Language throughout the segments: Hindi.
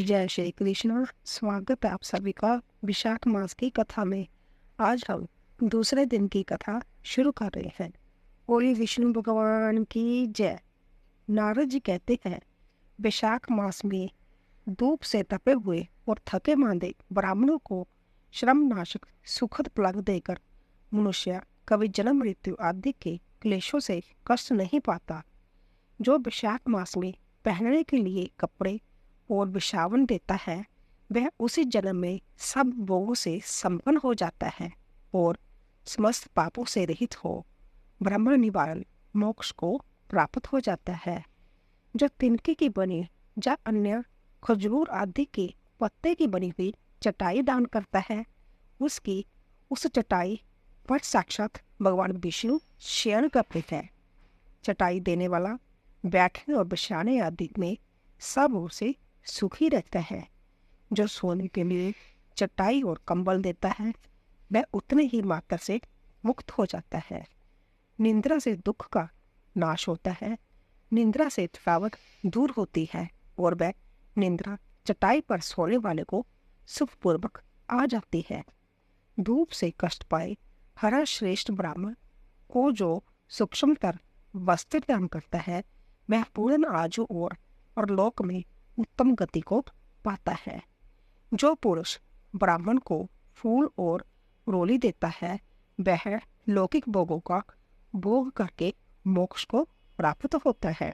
जय श्री कृष्ण। स्वागत है आप सभी का विशाख मास की कथा में। आज हम दूसरे दिन की कथा शुरू कर रहे हैं। बोलिए विष्णु भगवान की जय। नारद जी कहते हैं, विशाख मास में धूप से तपे हुए और थके मांदे ब्राह्मणों को श्रम नाशक सुखद फल देकर मनुष्य कभी जन्म मृत्यु आदि के क्लेशों से कष्ट नहीं पाता। जो विशाख मास में पहनने के लिए कपड़े और विसावन देता है, वह उसी जन्म में सब भोगों से संपन्न हो जाता है और समस्त पापों से रहित हो ब्रह्म निवारण मोक्ष को प्राप्त हो जाता है। जो तिनके की बनी या अन्य खजूर आदि के पत्ते की बनी हुई चटाई दान करता है, उसकी उस चटाई पर साक्षात भगवान विष्णु शयन करते हैं। चटाई देने वाला बैठने और बिछाने आदि में सब ओर से सुखी रहता है। जो सोने के लिए चटाई और कंबल देता है, वह उतने ही मात्रा से मुक्त हो जाता है। निंद्रा से दुख का नाश होता है। निंद्रा से थकावट दूर होती है और वह निंद्रा चटाई पर सोने वाले को सुखपूर्वक आ जाती है। धूप से कष्ट पाए हरा श्रेष्ठ ब्राह्मण को जो सूक्ष्मतर वस्त्र दान करता है, वह पूर्ण आयु और लोक में उत्तम गति को पाता है। जो पुरुष ब्राह्मण को फूल और रोली देता है, वह लौकिक भोगों का भोग करके मोक्ष को प्राप्त होता है।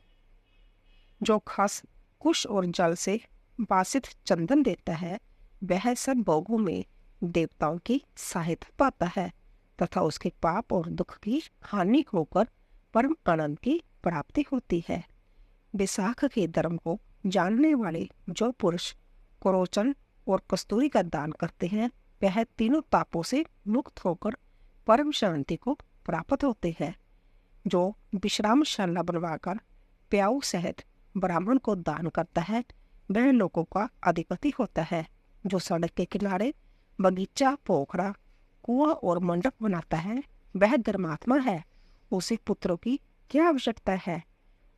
जो खस कुश और जल से बासित चंदन देता है, वह सब भोगों में देवताओं की सहायता पाता है तथा उसके पाप और दुख की हानि होकर परम आनंद की प्राप्ति होती है। विशाख के धर्म को जानने वाले जो पुरुष क्रोचन और कस्तूरी का दान करते हैं, वह तीनों तापों से मुक्त होकर परम शांति को प्राप्त होते हैं। जो विश्रामशाला बनवाकर प्याऊ सहित ब्राह्मण को दान करता है, वह लोगों का अधिपति होता है। जो सड़क के किनारे बगीचा, पोखरा, कुआं और मंडप बनाता है, वह धर्मात्मा है। उसे पुत्रों की क्या आवश्यकता है।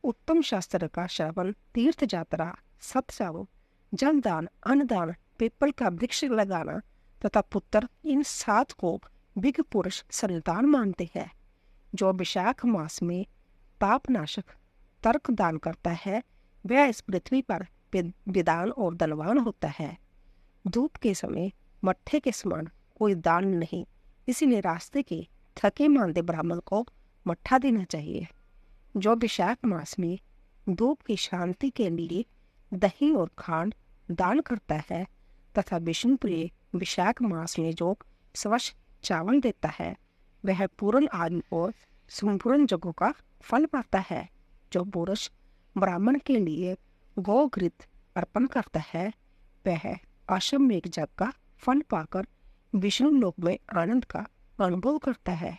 उत्तम शास्त्र का श्रवण, तीर्थ यात्रा, सत्संग, जलदान, अन्नदान, पीपल का वृक्ष लगाना तथा पुत्र, इन 7 को विघ्न पुरुष संतान मानते हैं। जो विशाख मास में पापनाशक तर्क दान करता है, वह इस पृथ्वी पर विद्वान और धनवान होता है। धूप के समय मट्ठे के समान कोई दान नहीं, इसीलिए रास्ते के थके मांदे ब्राह्मण को मट्ठा देना चाहिए। जो विशाख मास में धूप की शांति के लिए दही और खांड दान करता है तथा विष्णु प्रिय विशाख मास में जो स्वच्छ चावल देता है, वह पूर्ण आयु और संपूर्ण जगों का फल पाता है। जो पुरुष ब्राह्मण के लिए गोघृत अर्पण करता है, वह अश्वमेध यज्ञ का फल पाकर विष्णु लोक में आनंद का अनुभव करता है।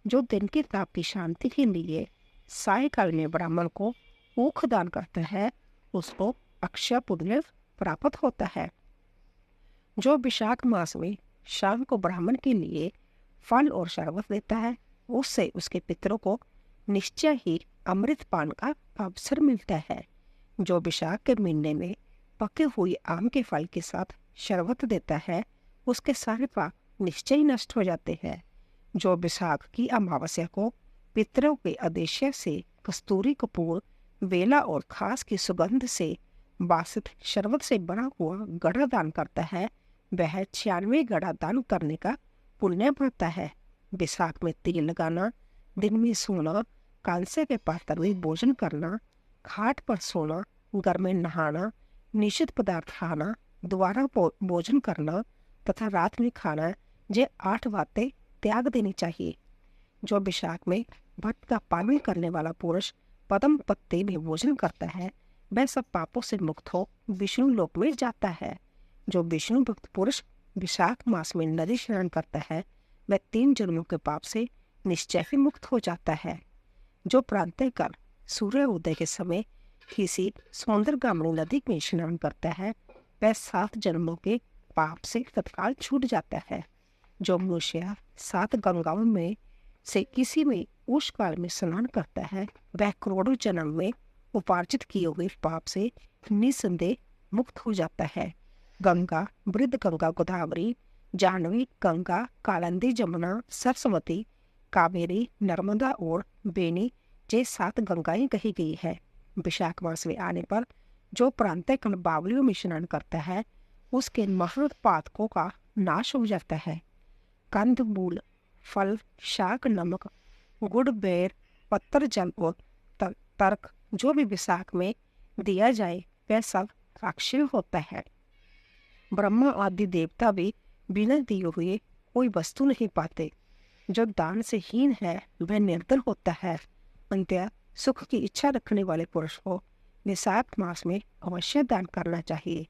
जो दिन के ताप की शांति के लिए सायकाल में ब्राह्मण को ऊख दान करता है, उसको अक्षय पुण्य प्राप्त होता है। जो विशाख मास में शाम को ब्राह्मण के लिए फल और शरबत देता है, उससे उसके पितरों को निश्चय ही अमृत पान का अवसर मिलता है। जो विशाख के महीने में पके हुए आम के फल के साथ शरबत देता है, उसके सारे पाप निश्चय नष्ट हो जाते हैं। जो विशाख की अमावस्या को पितरों के आदेश से कस्तूरी कपूर, वेला और खास की सुगंध से बासित शरबत से बना हुआ गड़ा दान करता है, वह 96 गड़ा दान करने का पुण्य पाता है। विशाख में तिल लगाना, दिन में सोना, कांसे के पात्र में भोजन करना, घाट पर सोना, घर में नहाना, निषिद्ध पदार्थ खाना, दोबारा भोजन करना तथा रात में खाना, ये 8 बातें त्याग देनी चाहिए। जो विशाख में व्रत का पालन करने वाला पुरुष पद्म पत्ते में भोजन करता है, वह सब पापों से मुक्त हो विष्णु लोक में जाता है। जो विष्णु भक्त पुरुष विशाख मास में नदी स्नान करता है, वह 3 जन्मों के पाप से निश्चय ही मुक्त हो जाता है। जो प्रातःकाल सूर्य उदय के समय किसी सौंदर्यगामिनी नदी में स्नान करता है, वह 7 जन्मों के पाप से तत्काल छूट जाता है। जो मनुष्य 7 गंगाओं में से किसी में उस काल में स्नान करता है, वह करोड़ों जन्म में उपार्जित किए हुए पाप से निस्संदेह मुक्त हो जाता है। गंगा, वृद्ध गंगा, गोदावरी, जाह्नवी गंगा, कालिंदी, जमुना, सरस्वती, कावेरी, नर्मदा और बेनी ये 7 गंगाएं कही गई है। विशाख मास में आने पर जो प्रांतीय कण बावलियों में स्नान करता है उसके महर्त पातकों का नाश हो जाता है। कंद, मूल, फल, शाक, नमक, गुड़, बेर, पत्थर, जल और तर्क जो भी विशाख में दिया जाए वह सब अक्षय होता है। ब्रह्मा आदि देवता भी बिना दिए हुए कोई वस्तु नहीं पाते। जो दान से हीन है वह निर्धन होता है। अंततः सुख की इच्छा रखने वाले पुरुष को विशाख मास में अवश्य दान करना चाहिए।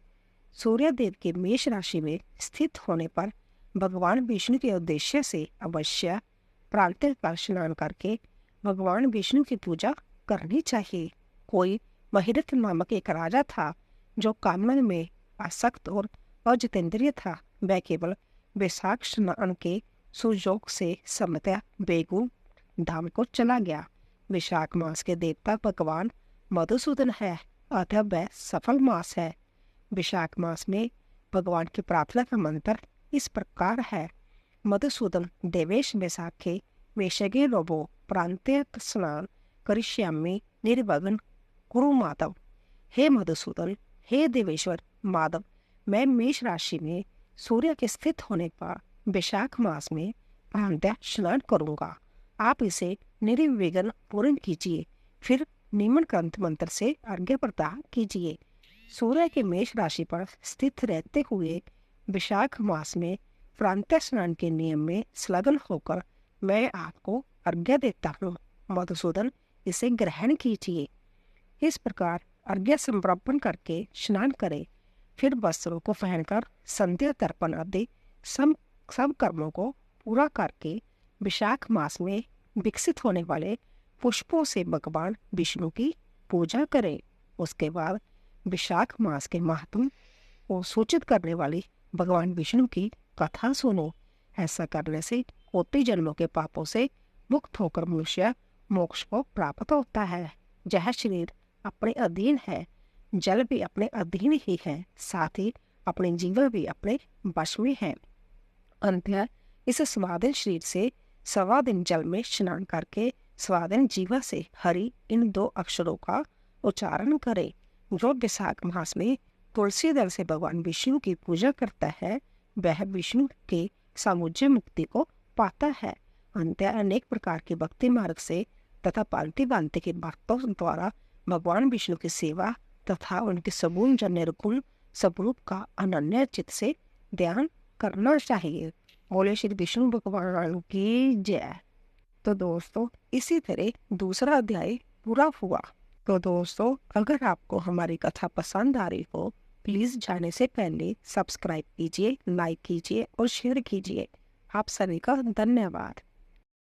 सूर्य देव के मेष राशि में स्थित होने पर भगवान विष्णु के उद्देश्य से अवश्य प्रातः काल स्नान करके भगवान विष्णु की पूजा करनी चाहिए। कोई महिरथ नामक एक राजा था जो कामना में आसक्त और अजितेंद्रिय था। वह केवल वैशाख स्नान के सुयोग से समतः बेगू धाम को चला गया। विशाख मास के देवता भगवान मधुसूदन है, अतः वह सफल मास है। विशाख मास में भगवान की प्रार्थना का मंत्र इस प्रकार है। मधुसूदन देवेश वैशाखे वेशगे रोबो प्रांत्य स्नान करिष्यामि निर्विघ्न कुरु माधव। हे मधुसूदन, हे देवेश्वर माधव, मैं मेष राशि में सूर्य के स्थित होने पर वैशाख मास में प्रांत्य स्नान करूंगा। आप इसे निर्विघ्न पूर्ण कीजिए, फिर निम्न ग्रंथ मंत्र से अर्घ्य प्रदान कीजिए। सूर्य के मेष राशि पर स्थित रहते हुए विशाख मास में प्रांतः स्नान के नियम में संलग्न होकर मैं आपको अर्घ्य देता हूँ। मधुसूदन, इसे ग्रहण कीजिए। इस प्रकार अर्घ्य समर्पण करके स्नान करें, फिर वस्त्रों को पहनकर संध्या तर्पण आदि सब कर्मों को पूरा करके विशाख मास में विकसित होने वाले पुष्पों से भगवान विष्णु की पूजा करें। उसके बाद विशाख मास के महात्म को सूचित करने वाली भगवान विष्णु की कथा सुनो। ऐसा करने से होते जन्मों के पापों से मुक्त होकर मनुष्य मोक्ष को प्राप्त होता है। यह शरीर अपने अधीन है, जल भी अपने अधीन ही है, साथ ही अपने जीवन भी अपने वश में है। अंततः इस स्वाधीन शरीर से 1.25 दिन जल में स्नान करके स्वाधीन जीवा से हरि इन 2 अक्षरों का उच्चारण करें। जो विशाख मास में तुलसी दल से भगवान विष्णु की पूजा करता है वह विष्णु के सामुज्य मुक्ति को पाता है। अंततः अनेक प्रकार के भक्ति मार्ग से तथा पालती बांधते के भक्तों द्वारा भगवान विष्णु की सेवा तथा उनके सगुण जन्य निर्गुण स्वरूप का अनन्य चित्त से ध्यान करना चाहिए। बोले श्री विष्णु भगवान की जय। तो दोस्तों, इसी तरह दूसरा अध्याय पूरा हुआ। तो दोस्तों, अगर आपको हमारी कथा पसंद आ रही हो प्लीज़ जाने से पहले सब्सक्राइब कीजिए, लाइक कीजिए और शेयर कीजिए। आप सभी का धन्यवाद।